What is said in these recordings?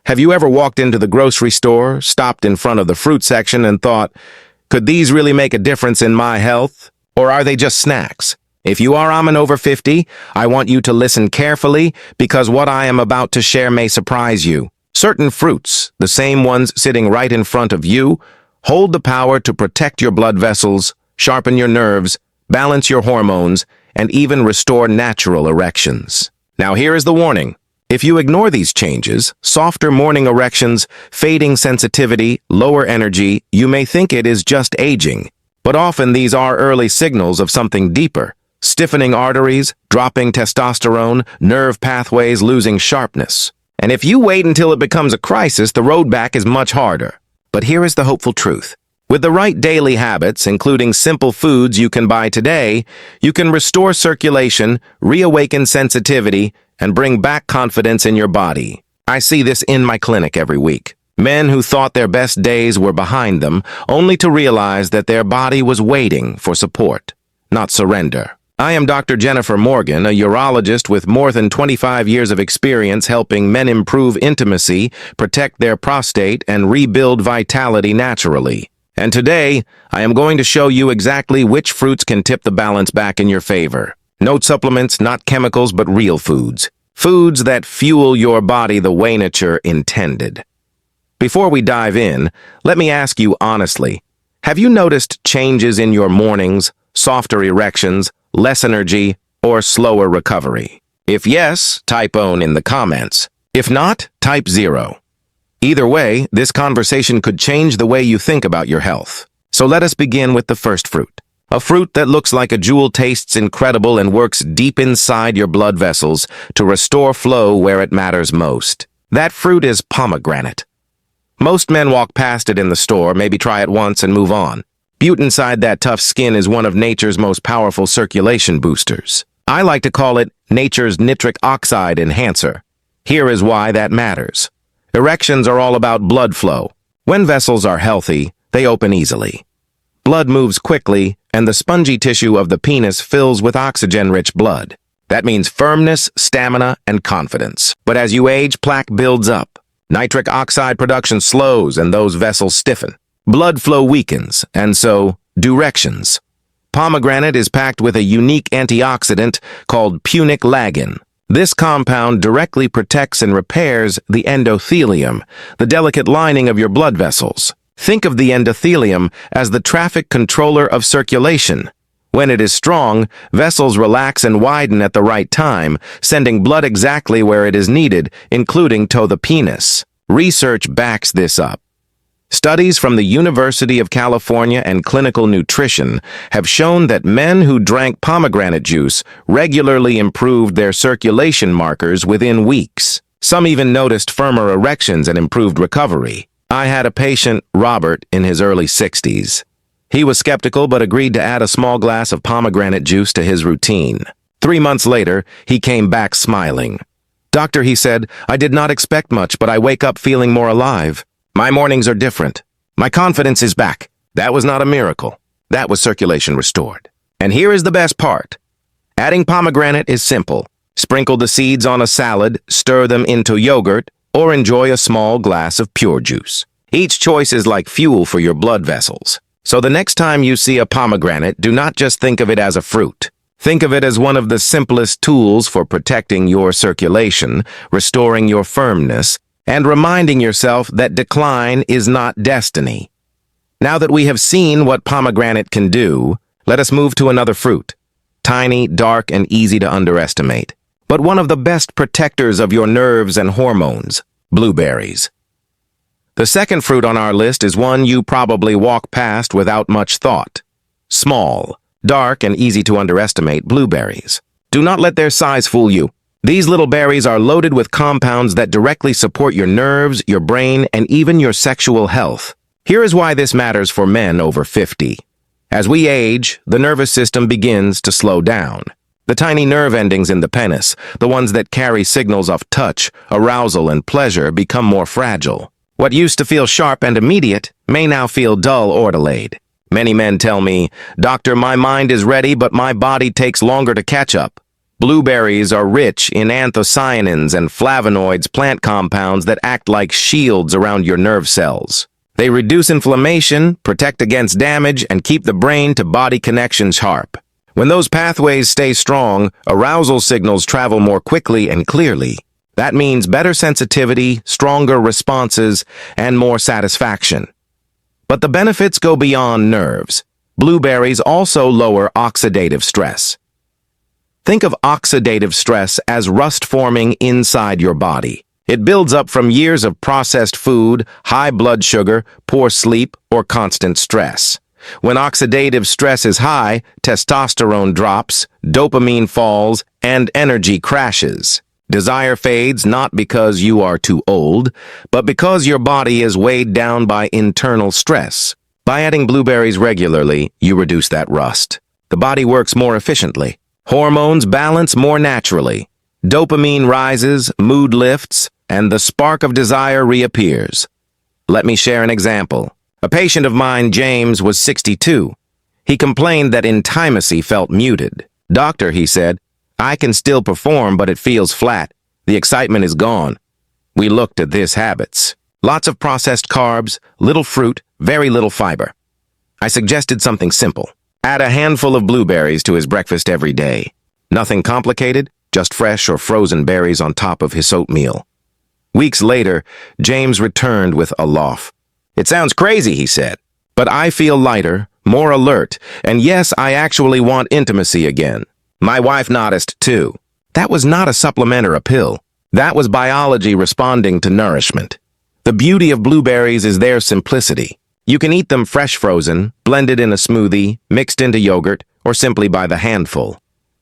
Have you ever walked into the grocery store, stopped in front of the fruit section and thought, could these really make a difference in my health? Or are they just snacks? If you are over 50, I want you to listen carefully because what I am about to share may surprise you. Certain fruits, the same ones sitting right in front of you, hold the power to protect your blood vessels, sharpen your nerves, balance your hormones, and even restore natural erections. Now here is the warning. If you ignore these changes, softer morning erections, fading sensitivity, lower energy, you may think it is just aging. But often these are early signals of something deeper. Stiffening arteries, dropping testosterone, nerve pathways losing sharpness. And if you wait until it becomes a crisis, the road back is much harder. But here is the hopeful truth. With the right daily habits, including simple foods you can buy today, you can restore circulation, reawaken sensitivity, and bring back confidence in your body. I see this in my clinic every week. Men who thought their best days were behind them, only to realize that their body was waiting for support, not surrender. I am Dr. Jennifer Morgan, a urologist with more than 25 years of experience helping men improve intimacy, protect their prostate, and rebuild vitality naturally. And today, I am going to show you exactly which fruits can tip the balance back in your favor. No supplements, not chemicals, but real foods. Foods that fuel your body the way nature intended. Before we dive in, let me ask you honestly, have you noticed changes in your mornings, softer erections, less energy, or slower recovery? If yes, type ON in the comments. If not, type 0. Either way, this conversation could change the way you think about your health. So let us begin with the first fruit. A fruit that looks like a jewel, tastes incredible, and works deep inside your blood vessels to restore flow where it matters most. That fruit is pomegranate. Most men walk past it in the store, maybe try it once and move on. Butte inside that tough skin is one of nature's most powerful circulation boosters. I like to call it nature's nitric oxide enhancer. Here is why that matters. Erections are all about blood flow. When vessels are healthy, they open easily. Blood moves quickly, and the spongy tissue of the penis fills with oxygen-rich blood. That means firmness, stamina, and confidence. But as you age, plaque builds up. Nitric oxide production slows, and those vessels stiffen. Blood flow weakens, and so do erections. Pomegranate is packed with a unique antioxidant called puniclagin. This compound directly protects and repairs the endothelium, the delicate lining of your blood vessels. Think of the endothelium as the traffic controller of circulation. When it is strong, vessels relax and widen at the right time, sending blood exactly where it is needed, including to the penis. Research backs this up. Studies from the University of California and Clinical Nutrition have shown that men who drank pomegranate juice regularly improved their circulation markers within weeks. Some even noticed firmer erections and improved recovery. I had a patient, Robert, in his early 60s. He was skeptical but agreed to add a small glass of pomegranate juice to his routine. 3 months later, he came back smiling. "Doctor," he said, "I did not expect much, but I wake up feeling more alive. My mornings are different. My confidence is back." That was not a miracle. That was circulation restored. And here is the best part. Adding pomegranate is simple. Sprinkle the seeds on a salad, stir them into yogurt, or enjoy a small glass of pure juice. Each choice is like fuel for your blood vessels. So the next time you see a pomegranate, do not just think of it as a fruit. Think of it as one of the simplest tools for protecting your circulation, restoring your firmness, and reminding yourself that decline is not destiny. Now that we have seen what pomegranate can do, let us move to another fruit. Tiny, dark, and easy to underestimate, but one of the best protectors of your nerves and hormones, blueberries. The second fruit on our list is one you probably walk past without much thought. Small, dark, and easy to underestimate blueberries. Do not let their size fool you. These little berries are loaded with compounds that directly support your nerves, your brain, and even your sexual health. Here is why this matters for men over 50. As we age, the nervous system begins to slow down. The tiny nerve endings in the penis, the ones that carry signals of touch, arousal, and pleasure, become more fragile. What used to feel sharp and immediate may now feel dull or delayed. Many men tell me, "Doctor, my mind is ready, but my body takes longer to catch up." Blueberries are rich in anthocyanins and flavonoids, plant compounds that act like shields around your nerve cells. They reduce inflammation, protect against damage, and keep the brain-to-body connection sharp. When those pathways stay strong, arousal signals travel more quickly and clearly. That means better sensitivity, stronger responses, and more satisfaction. But the benefits go beyond nerves. Blueberries also lower oxidative stress. Think of oxidative stress as rust forming inside your body. It builds up from years of processed food, high blood sugar, poor sleep, or constant stress. When oxidative stress is high, testosterone drops, dopamine falls, and energy crashes. Desire fades not because you are too old, but because your body is weighed down by internal stress. By adding blueberries regularly, you reduce that rust. The body works more efficiently. Hormones balance more naturally. Dopamine rises, mood lifts, and the spark of desire reappears. Let me share an example. A patient of mine, James, was 62. He complained that intimacy felt muted. "Doctor," he said, "I can still perform, but it feels flat. The excitement is gone." We looked at his habits. Lots of processed carbs, little fruit, very little fiber. I suggested something simple. Add a handful of blueberries to his breakfast every day. Nothing complicated, just fresh or frozen berries on top of his oatmeal. Weeks later, James returned with a loaf. "It sounds crazy," he said, "but I feel lighter, more alert, and yes, I actually want intimacy again." My wife noticed, too. That was not a supplement or a pill. That was biology responding to nourishment. The beauty of blueberries is their simplicity. You can eat them fresh frozen, blended in a smoothie, mixed into yogurt, or simply by the handful.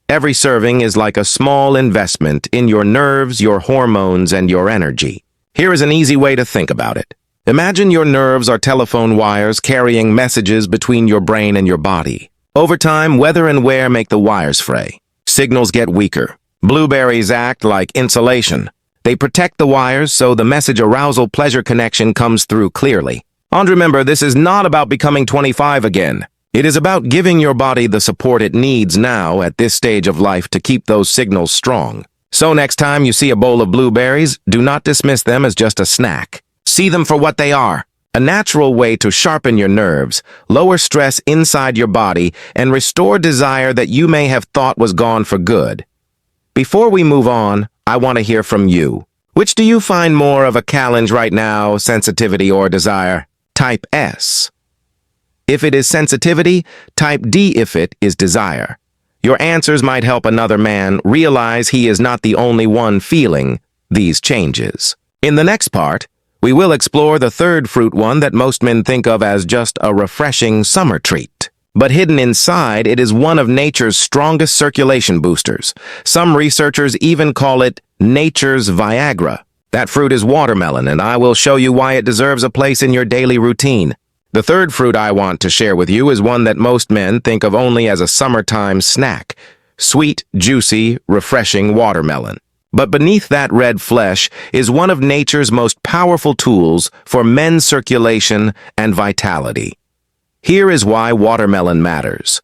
Every serving is like a small investment in your nerves, your hormones, and your energy. Here is an easy way to think about it. Imagine your nerves are telephone wires carrying messages between your brain and your body. Over time, weather and wear make the wires fray. Signals get weaker. Blueberries act like insulation. They protect the wires so the message arousal-pleasure connection comes through clearly. And remember, this is not about becoming 25 again. It is about giving your body the support it needs now at this stage of life to keep those signals strong. So next time you see a bowl of blueberries, do not dismiss them as just a snack. See them for what they are. A natural way to sharpen your nerves, lower stress inside your body, and restore desire that you may have thought was gone for good. Before we move on, I want to hear from you. Which do you find more of a challenge right now, sensitivity or desire? Type S. If it is sensitivity, type D if it is desire. Your answers might help another man realize he is not the only one feeling these changes. In the next part, we will explore the third fruit one that most men think of as just a refreshing summer treat. But hidden inside, it is one of nature's strongest circulation boosters. Some researchers even call it nature's Viagra. That fruit is watermelon, and I will show you why it deserves a place in your daily routine. The third fruit I want to share with you is one that most men think of only as a summertime snack. Sweet, juicy, refreshing watermelon. But beneath that red flesh is one of nature's most powerful tools for men's circulation and vitality. Here is why watermelon matters.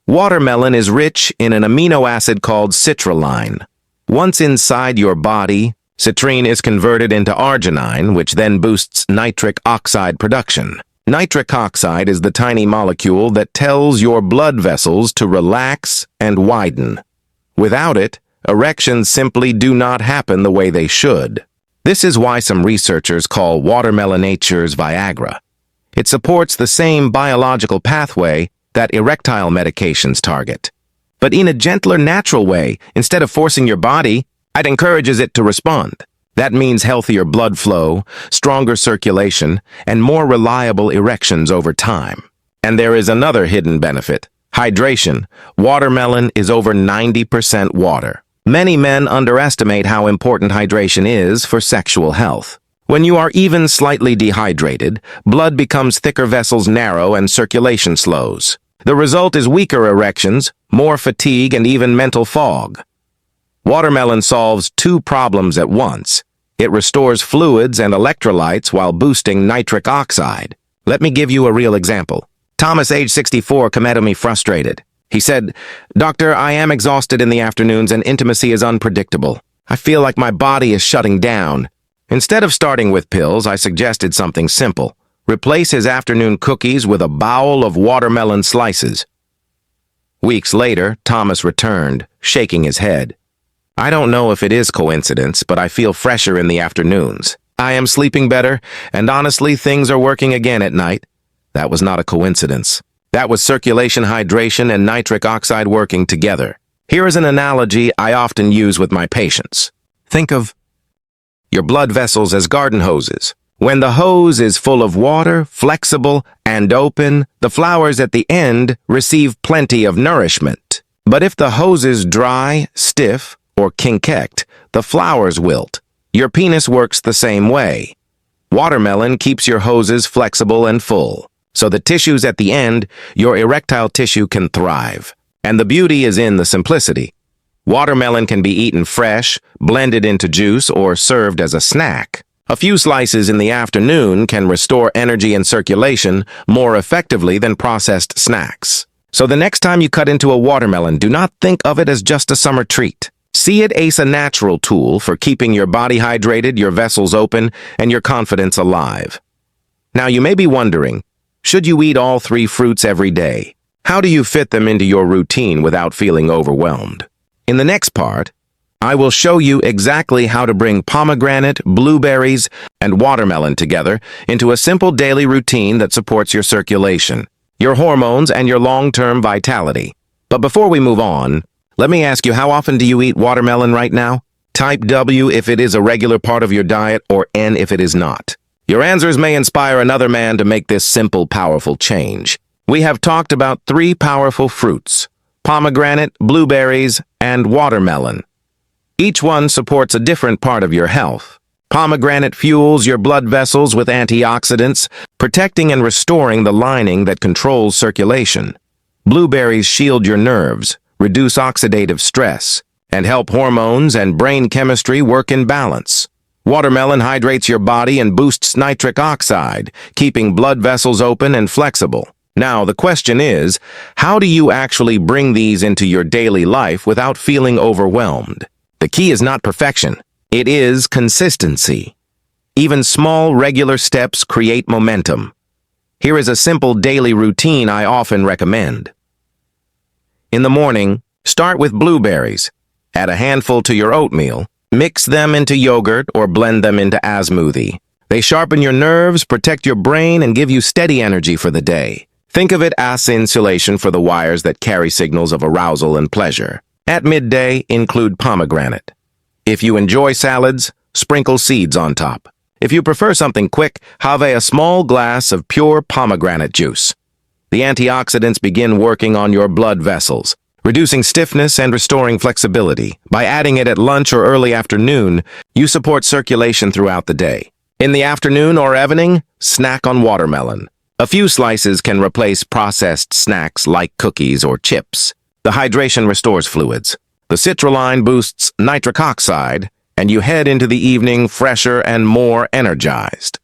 Watermelon is rich in an amino acid called citrulline. Once inside your body, citrine is converted into arginine, which then boosts nitric oxide production. Nitric oxide is the tiny molecule that tells your blood vessels to relax and widen. Without it, erections simply do not happen the way they should. This is why some researchers call watermelon nature's Viagra. It supports the same biological pathway that erectile medications target. But in a gentler, natural way, instead of forcing your body, it encourages it to respond. That means healthier blood flow, stronger circulation, and more reliable erections over time. And there is another hidden benefit: hydration. Watermelon is over 90% water. Many men underestimate how important hydration is for sexual health. When you are even slightly dehydrated, blood becomes thicker, vessels narrow, and circulation slows. The result is weaker erections, more fatigue, and even mental fog. Watermelon solves two problems at once. It restores fluids and electrolytes while boosting nitric oxide. Let me give you a real example. Thomas, age 64, come to me frustrated. He said, "Doctor, I am exhausted in the afternoons and intimacy is unpredictable. I feel like my body is shutting down." Instead of starting with pills, I suggested something simple. Replace his afternoon cookies with a bowl of watermelon slices. Weeks later, Thomas returned, shaking his head. "I don't know if it is coincidence, but I feel fresher in the afternoons. I am sleeping better, and honestly, things are working again at night." That was not a coincidence. That was circulation, hydration, and nitric oxide working together. Here is an analogy I often use with my patients. Think of your blood vessels as garden hoses. When the hose is full of water, flexible, and open, the flowers at the end receive plenty of nourishment. But if the hose is dry, stiff, or kinkeked, the flowers wilt. Your penis works the same way. Watermelon keeps your hoses flexible and full, so the tissues at the end, your erectile tissue, can thrive. And the beauty is in the simplicity. Watermelon can be eaten fresh, blended into juice, or served as a snack. A few slices in the afternoon can restore energy and circulation more effectively than processed snacks. So the next time you cut into a watermelon, do not think of it as just a summer treat. See it as a natural tool for keeping your body hydrated, your vessels open, and your confidence alive. Now you may be wondering, should you eat all 3 fruits every day? How do you fit them into your routine without feeling overwhelmed? In the next part, I will show you exactly how to bring pomegranate, blueberries, and watermelon together into a simple daily routine that supports your circulation, your hormones, and your long-term vitality. But before we move on, let me ask you, how often do you eat watermelon right now? Type W if it is a regular part of your diet, or N if it is not. Your answers may inspire another man to make this simple, powerful change. We have talked about 3 powerful fruits: pomegranate, blueberries, and watermelon. Each one supports a different part of your health. Pomegranate fuels your blood vessels with antioxidants, protecting and restoring the lining that controls circulation. Blueberries shield your nerves, reduce oxidative stress, and help hormones and brain chemistry work in balance. Watermelon hydrates your body and boosts nitric oxide, keeping blood vessels open and flexible. Now, the question is, how do you actually bring these into your daily life without feeling overwhelmed? The key is not perfection. It is consistency. Even small, regular steps create momentum. Here is a simple daily routine I often recommend. In the morning, start with blueberries. Add a handful to your oatmeal. Mix them into yogurt or blend them into a smoothie. They sharpen your nerves, protect your brain, and give you steady energy for the day. Think of it as insulation for the wires that carry signals of arousal and pleasure. At midday, include pomegranate. If you enjoy salads, sprinkle seeds on top. If you prefer something quick, have a small glass of pure pomegranate juice. The antioxidants begin working on your blood vessels, reducing stiffness and restoring flexibility. By adding it at lunch or early afternoon, you support circulation throughout the day. In the afternoon or evening, snack on watermelon. A few slices can replace processed snacks like cookies or chips. The hydration restores fluids. The citrulline boosts nitric oxide, and you head into the evening fresher and more energized.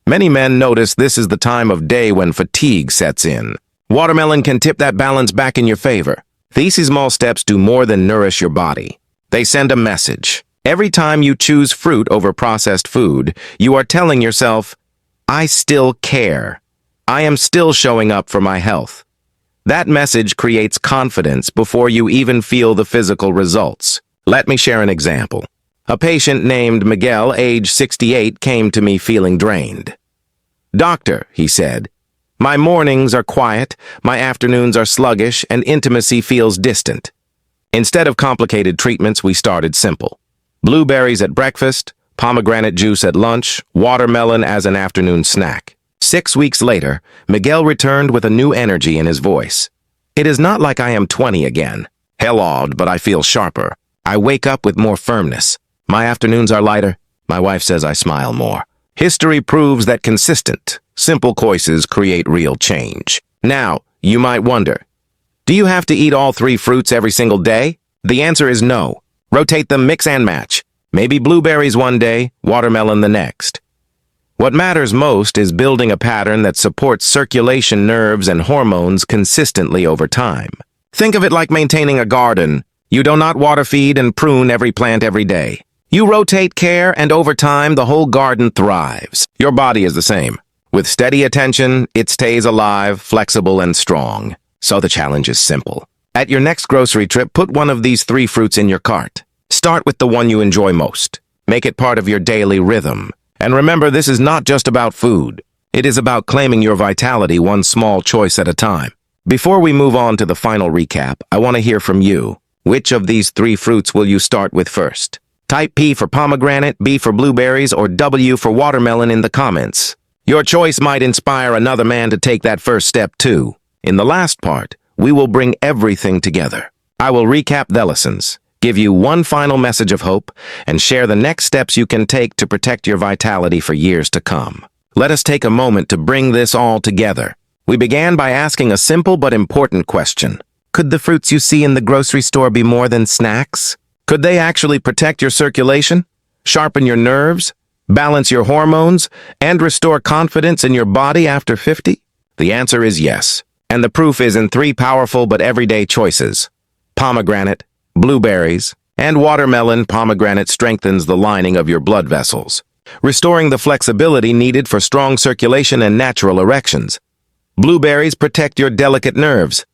Many men notice this is the time of day when fatigue sets in. Watermelon can tip that balance back in your favor. These small steps do more than nourish your body. They send a message. Every time you choose fruit over processed food, you are telling yourself, "I still care. I am still showing up for my health." That message creates confidence before you even feel the physical results. Let me share an example. A patient named Miguel, age 68, came to me feeling drained. "Doctor," he said, "my mornings are quiet, my afternoons are sluggish, and intimacy feels distant." Instead of complicated treatments, we started simple. Blueberries at breakfast, pomegranate juice at lunch, watermelon as an afternoon snack. 6 weeks later, Miguel returned with a new energy in his voice. "It is not like I am 20 again. Hell-awed, but I feel sharper. I wake up with more firmness. My afternoons are lighter. My wife says I smile more." History proves that consistent, simple choices create real change. Now, you might wonder, do you have to eat all 3 fruits every single day? The answer is no. Rotate them, mix and match. Maybe blueberries one day, watermelon the next. What matters most is building a pattern that supports circulation, nerves, and hormones consistently over time. Think of it like maintaining a garden. You do not water feed and prune every plant every day. You rotate care, and over time, the whole garden thrives. Your body is the same. With steady attention, it stays alive, flexible, and strong. So the challenge is simple. At your next grocery trip, put one of these 3 fruits in your cart. Start with the one you enjoy most. Make it part of your daily rhythm. And remember, this is not just about food. It is about claiming your vitality one small choice at a time. Before we move on to the final recap, I want to hear from you. Which of these 3 fruits will you start with first? Type P for pomegranate, B for blueberries, or W for watermelon in the comments. Your choice might inspire another man to take that first step too. In the last part, we will bring everything together. I will recap the lessons, give you one final message of hope, and share the next steps you can take to protect your vitality for years to come. Let us take a moment to bring this all together. We began by asking a simple but important question. Could the fruits you see in the grocery store be more than snacks? Could they actually protect your circulation, sharpen your nerves, balance your hormones, and restore confidence in your body after 50? The answer is yes. And the proof is in 3 powerful but everyday choices. Pomegranate, blueberries, and watermelon. Pomegranate strengthens the lining of your blood vessels, restoring the flexibility needed for strong circulation and natural erections. Blueberries protect your delicate nerves,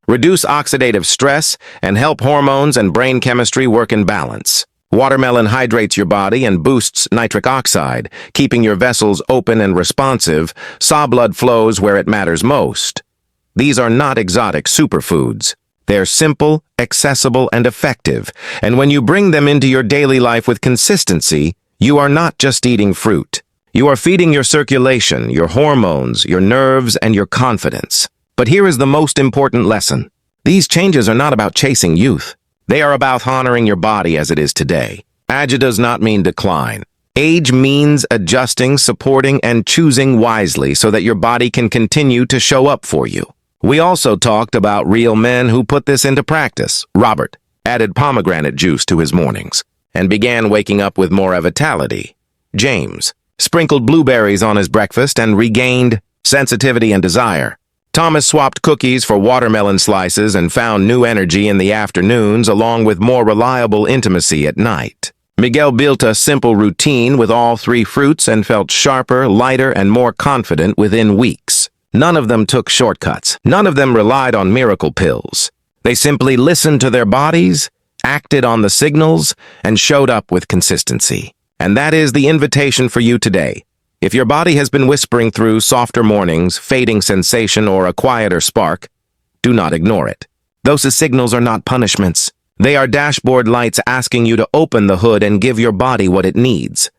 reduce oxidative stress, and help hormones and brain chemistry work in balance. Watermelon hydrates your body and boosts nitric oxide, keeping your vessels open and responsive, so blood flows where it matters most. These are not exotic superfoods. They're simple, accessible, and effective, and when you bring them into your daily life with consistency, you are not just eating fruit. You are feeding your circulation, your hormones, your nerves, and your confidence. But here is the most important lesson. These changes are not about chasing youth. They are about honoring your body as it is today. Age does not mean decline. Age means adjusting, supporting, and choosing wisely so that your body can continue to show up for you. We also talked about real men who put this into practice. Robert added pomegranate juice to his mornings and began waking up with more vitality. James sprinkled blueberries on his breakfast and regained sensitivity and desire. Thomas swapped cookies for watermelon slices and found new energy in the afternoons along with more reliable intimacy at night. Miguel built a simple routine with all 3 fruits and felt sharper, lighter, and more confident within weeks. None of them took shortcuts. None of them relied on miracle pills. They simply listened to their bodies, acted on the signals, and showed up with consistency. And that is the invitation for you today. If your body has been whispering through softer mornings, fading sensation, or a quieter spark, do not ignore it. Those signals are not punishments. They are dashboard lights asking you to open the hood and give your body what it needs.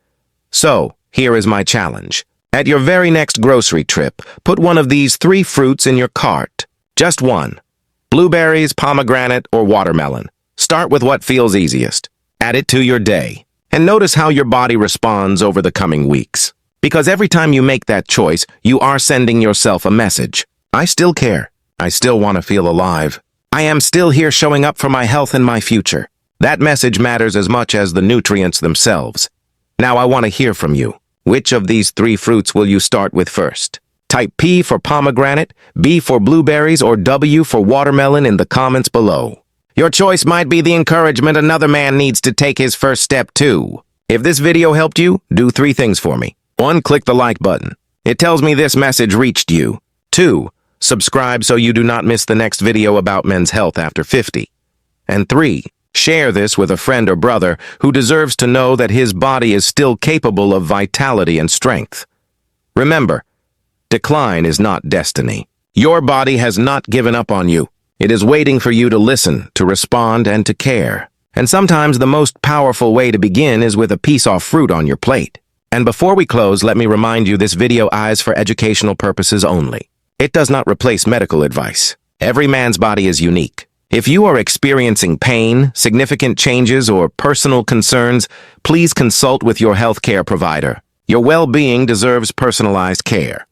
So, here is my challenge. At your very next grocery trip, put one of these 3 fruits in your cart. Just one. Blueberries, pomegranate, or watermelon. Start with what feels easiest. Add it to your day. And notice how your body responds over the coming weeks. Because every time you make that choice, you are sending yourself a message. I still care. I still want to feel alive. I am still here showing up for my health and my future. That message matters as much as the nutrients themselves. Now I want to hear from you. Which of these 3 fruits will you start with first? Type P for pomegranate, B for blueberries, or W for watermelon in the comments below. Your choice might be the encouragement another man needs to take his first step too. If this video helped you, do 3 things for me. 1. Click the like button. It tells me this message reached you. 2. Subscribe so you do not miss the next video about men's health after 50. And 3. Share this with a friend or brother who deserves to know that his body is still capable of vitality and strength. Remember, decline is not destiny. Your body has not given up on you. It is waiting for you to listen, to respond, and to care. And sometimes the most powerful way to begin is with a piece of fruit on your plate. And before we close, let me remind you this video is for educational purposes only. It does not replace medical advice. Every man's body is unique. If you are experiencing pain, significant changes, or personal concerns, please consult with your healthcare provider. Your well-being deserves personalized care.